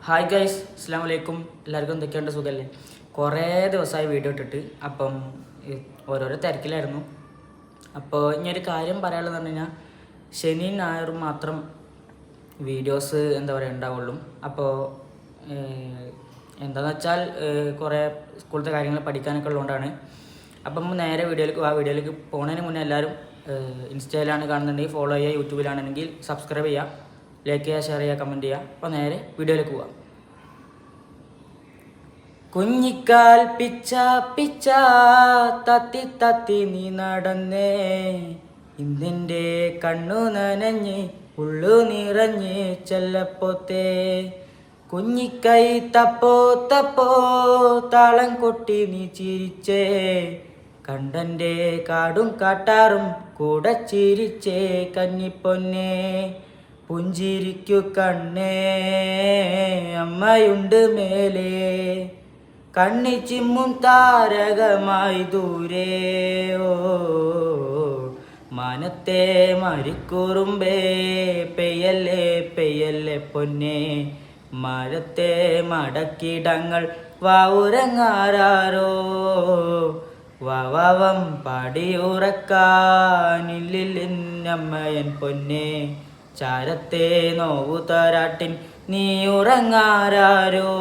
Hi guys, അസ്സാം വലൈക്കും. എല്ലാവർക്കും എന്തൊക്കെയുണ്ട്? സുഖമല്ലേ? കുറേ ദിവസമായി വീഡിയോ ഇട്ടിട്ട്. അപ്പം ഓരോരോ തിരക്കിലായിരുന്നു. അപ്പോൾ ഇനിയൊരു കാര്യം പറയാനുള്ളത് പറഞ്ഞു കഴിഞ്ഞാൽ, ശനിയും ഞായറും മാത്രം വീഡിയോസ് ഉണ്ടാവുള്ളൂ. അപ്പോൾ എന്താണെന്ന് വെച്ചാൽ കുറേ സ്കൂളത്തെ കാര്യങ്ങൾ പഠിക്കാനൊക്കെ ഉള്ളതുകൊണ്ടാണ്. അപ്പം നേരെ വീഡിയോയിലേക്ക് പോകുന്നതിന് മുന്നേ എല്ലാവരും ഇൻസ്റ്റയിലാണ് കാണുന്നുണ്ടെങ്കിൽ ഫോളോ ചെയ്യുക, യൂട്യൂബിലാണെങ്കിൽ സബ്സ്ക്രൈബ് ചെയ്യുക, ലൈക്ക് ചെയ്യുക, ഷെയർ ചെയ്യുക, കമൻറ്റ് ചെയ്യുക. അപ്പോൾ നേരെ വീഡിയോയിലേക്ക് പോവാം. കുഞ്ഞിക്കാൽ പിച്ച പിച്ച തത്തി തത്തി നീ നടന്നേ, ഇന്നെൻ്റെ കണ്ണു നനഞ്ഞ് ഉള്ളു നിറഞ്ഞ് ചെല്ലപ്പോത്തേ. കുഞ്ഞിക്കൈ തപ്പോ തപ്പോ താളം കൊട്ടി നീ ചിരിച്ചേ, കണ്ടൻ്റെ കാടും കാട്ടാറും കൂടെ ചിരിച്ചേ കന്നിപ്പൊന്നേ. പുഞ്ചിരിക്കു കണ്ണേ അമ്മയുണ്ട് മേലേ, കണ്ണി ചിമ്മും താരകമായി ദൂരേ. ഓ മാനത്തെ മരിക്കുറുമ്പേ, പെയ്യല്ലേ പെയ്യല്ലേ പൊന്നേ, മരത്തെ മടക്കിടങ്ങൾ വാവുരങ്ങാരോ. വവം പടിയുറക്കാനില്ലിന്നമ്മയൻ പൊന്നേ, ചാരത്തെ നോവു തരാട്ടിൻ നീ ഉറങ്ങാരോ.